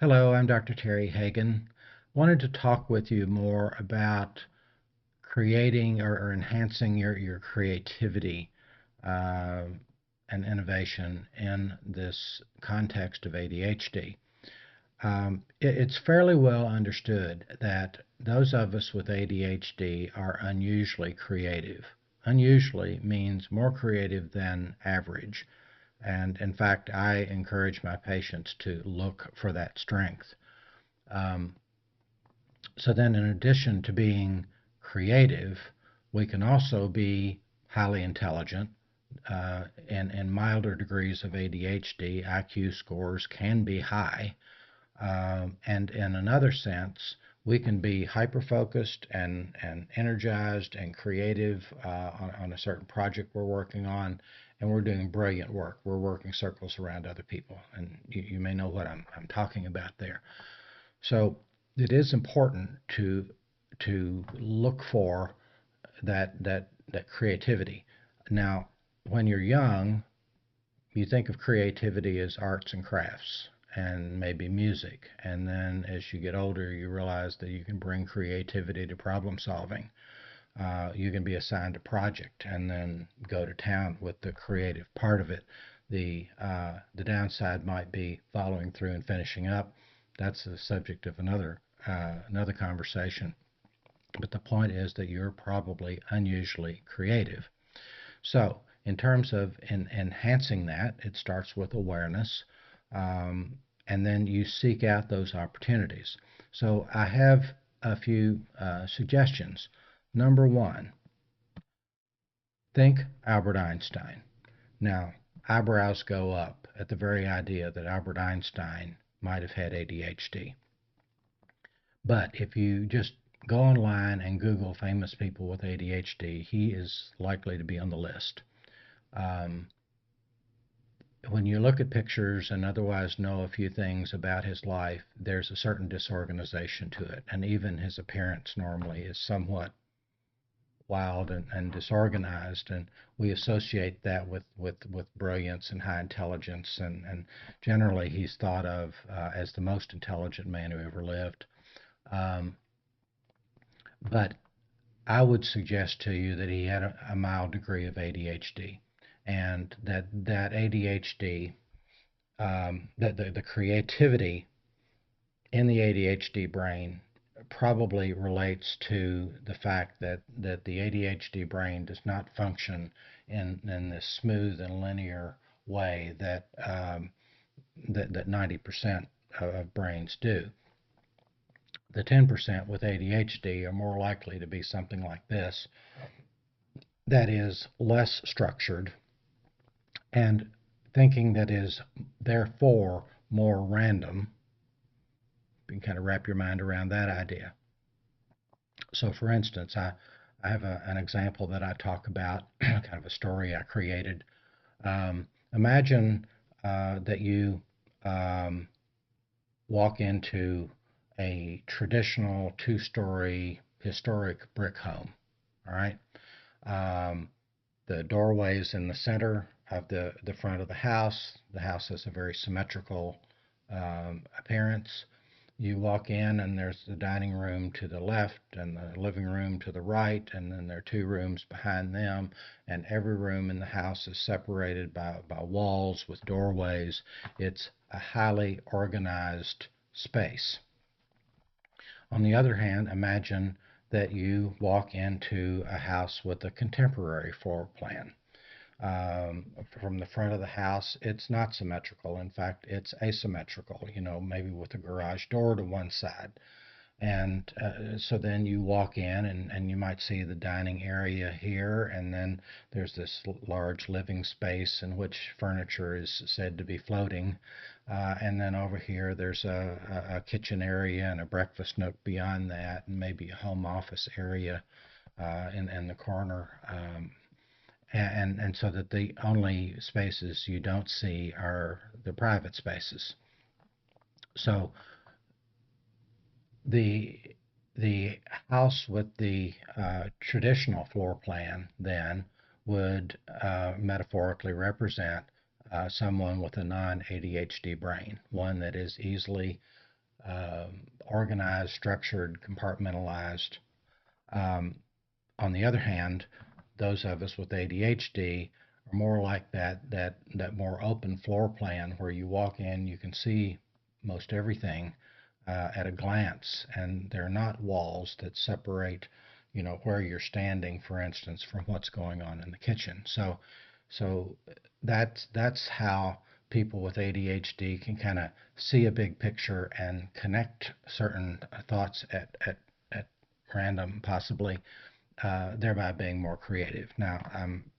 Hello, I'm Dr. Terry Hagan. Wanted to talk with you more about creating or enhancing your creativity uh, and innovation in this context of ADHD. It's fairly well understood that those of us with ADHD are unusually creative. Unusually means more creative than average. And in fact, I encourage my patients to look for that strength. Um, so then, in addition to being creative, we can also be highly intelligent. In milder degrees of ADHD, IQ scores can be high. And in another sense, we can be hyper focused and energized and creative on a certain project we're working on, and we're doing brilliant work. We're working circles around other people, and you may know what I'm talking about there. So it is important to look for that creativity. Now, when you're young, you think of creativity as arts and crafts and maybe music. And then as you get older, you realize that you can bring creativity to problem solving. You can be assigned a project and then go to town with the creative part of it. The downside might be following through and finishing up. That's the subject of another conversation. But the point is that you're probably unusually creative. So, in terms of enhancing that, it starts with awareness, and then you seek out those opportunities. So, I have a few suggestions. Number one, think Albert Einstein. Now, eyebrows go up at the very idea that Albert Einstein might have had ADHD. But if you just go online and Google famous people with ADHD, he is likely to be on the list. Um, when you look at pictures and otherwise know a few things about his life, there's a certain disorganization to it. And even his appearance normally is somewhat wild and disorganized. And we associate that with brilliance and high intelligence. And generally, he's thought of as the most intelligent man who ever lived. Um, but I would suggest to you that he had a mild degree of ADHD, and that ADHD, that the creativity in the ADHD brain probably relates to the fact that the ADHD brain does not function in this smooth and linear way that 90% of brains do. The 10% with ADHD are more likely to be something like this, that is less structured and thinking that is therefore more random. You can kind of wrap your mind around that idea. So, for instance, I have an example that I talk about, kind of a story I created. Imagine that you um, walk into a traditional two-story historic brick home. All right. Um, the doorway is in the center of the front of the house. The house has a very symmetrical appearance. You walk in, and there's the dining room to the left and the living room to the right, and then there are two rooms behind them. And every room in the house is separated by walls with doorways. It's a highly organized space. On the other hand, imagine that you walk into a house with a contemporary floor plan. From the front of the house, it's not symmetrical. In fact, it's asymmetrical, maybe with a garage door to one side. And so then you walk in, and you might see the dining area here, and then there's this large living space in which furniture is said to be floating. And then over here, there's a kitchen area and a breakfast nook beyond that, and maybe a home office area in the corner. And so that the only spaces you don't see are the private spaces. So the the house with the traditional floor plan then would metaphorically represent someone with a non-ADHD brain, one that is easily organized, structured, compartmentalized. Um, on the other hand, those of us with ADHD are more like that more open floor plan where you walk in, you can see most everything at a glance, and there are not walls that separate, where you're standing, for instance, from what's going on in the kitchen. So that's how people with ADHD can kind of see a big picture and connect certain thoughts at random, possibly, thereby being more creative. Now, I'm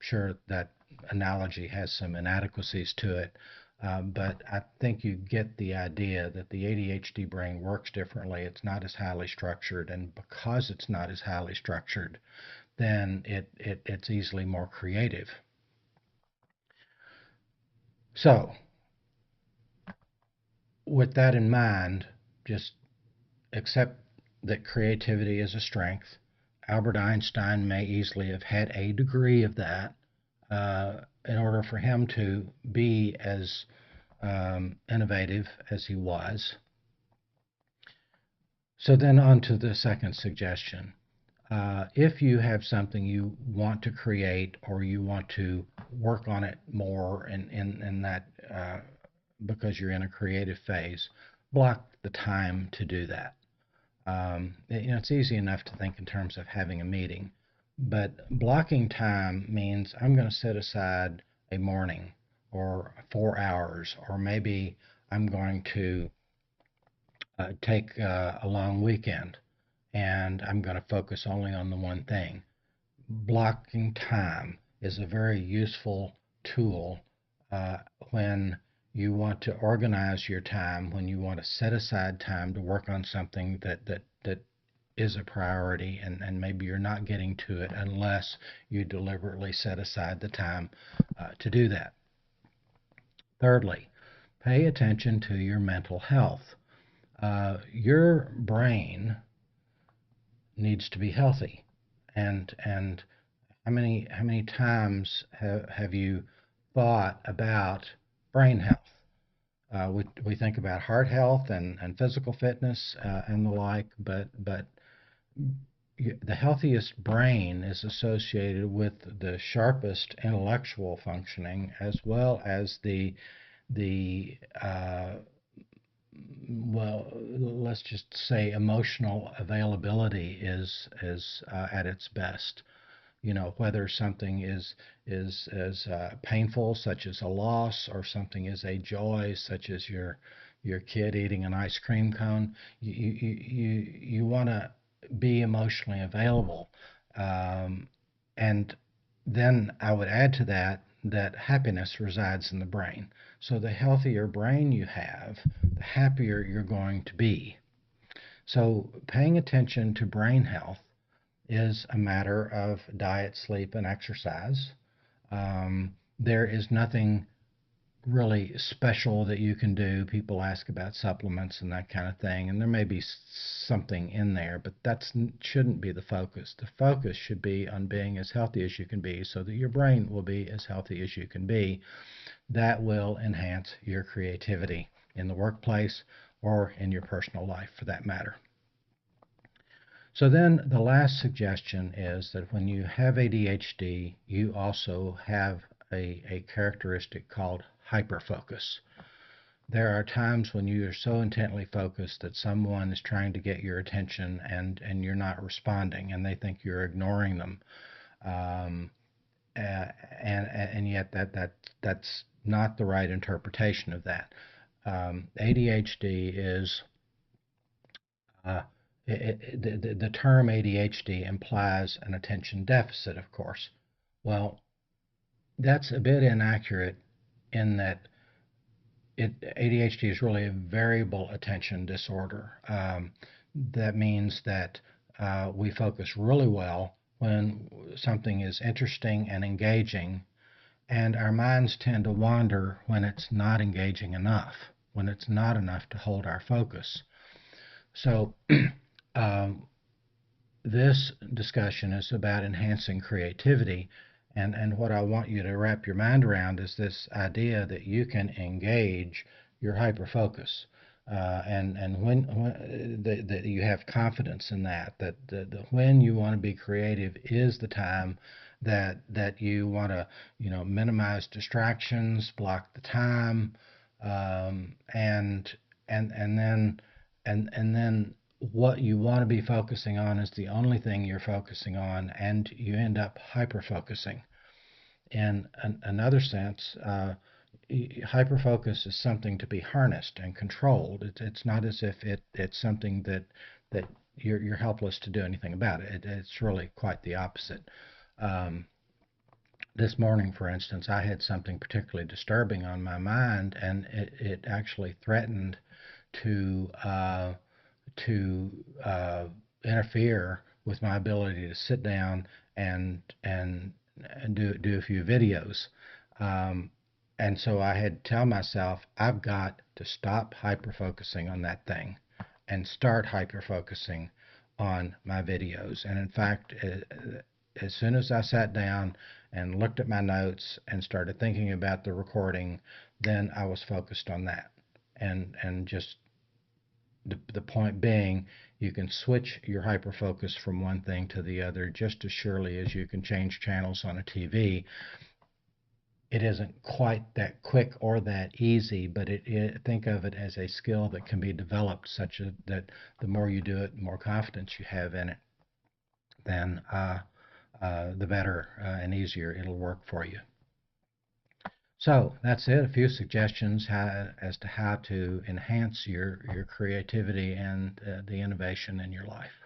sure that analogy has some inadequacies to it, but I think you get the idea that the ADHD brain works differently. It's not as highly structured, and because it's not as highly structured, then it's easily more creative. So, with that in mind, just accept that creativity is a strength. Albert Einstein may easily have had a degree of that in order for him to be as innovative as he was. So then on to the second suggestion. If you have something you want to create or you want to work on it more in that because you're in a creative phase, block the time to do that. It's easy enough to think in terms of having a meeting, but blocking time means I'm going to set aside a morning or 4 hours, or maybe I'm going to take a long weekend and I'm going to focus only on the one thing. Blocking time is a very useful tool uh, when you want to organize your time, when you want to set aside time to work on something that is a priority, and maybe you're not getting to it unless you deliberately set aside the time to do that. Thirdly, pay attention to your mental health. Your brain needs to be healthy, and how many times have you thought about brain health? We think about heart health and physical fitness and the like, but the healthiest brain is associated with the sharpest intellectual functioning, as well as the well, let's just say emotional availability is at its best. Whether something is painful, such as a loss, or something is a joy, such as your kid eating an ice cream cone. You want to be emotionally available, um, and then I would add to that happiness resides in the brain. So the healthier brain you have, the happier you're going to be. So paying attention to brain health is a matter of diet, sleep, and exercise. There is nothing really special that you can do. People ask about supplements and that kind of thing, and there may be something in there, but that shouldn't be the focus. The focus should be on being as healthy as you can be so that your brain will be as healthy as you can be. That will enhance your creativity in the workplace or in your personal life for that matter. So then the last suggestion is that when you have ADHD, you also have a characteristic called hyperfocus. There are times when you are so intently focused that someone is trying to get your attention and you're not responding, and they think you're ignoring them. Um, and yet that's not the right interpretation of that. ADHD is uh, the term ADHD implies an attention deficit, of course. Well, that's a bit inaccurate in that ADHD is really a variable attention disorder. That means that we focus really well when something is interesting and engaging, and our minds tend to wander when it's not engaging enough, when it's not enough to hold our focus. So, um, this discussion is about enhancing creativity. And what I want you to wrap your mind around is this idea that you can engage your hyperfocus. And that you have confidence in that when you want to be creative is the time that you want to minimize distractions, block the time, and then and then what you want to be focusing on is the only thing you're focusing on, and you end up hyper focusing. In another sense, hyperfocus is something to be harnessed and controlled. It's not as if it's something that you're helpless to do anything about it. It's really quite the opposite. Um, this morning, for instance, I had something particularly disturbing on my mind, and it actually threatened to to uh, interfere with my ability to sit down and do a few videos. Um, and so I had to tell myself, I've got to stop hyper focusing on that thing and start hyper focusing on my videos. And in fact, as soon as I sat down and looked at my notes and started thinking about the recording, then I was focused on that. And just the point being, you can switch your hyperfocus from one thing to the other just as surely as you can change channels on a TV. It isn't quite that quick or that easy, but think of it as a skill that can be developed such that the more you do it, the more confidence you have in it, then the better and easier it'll work for you. So that's it. A few suggestions as to how to enhance your creativity and the innovation in your life.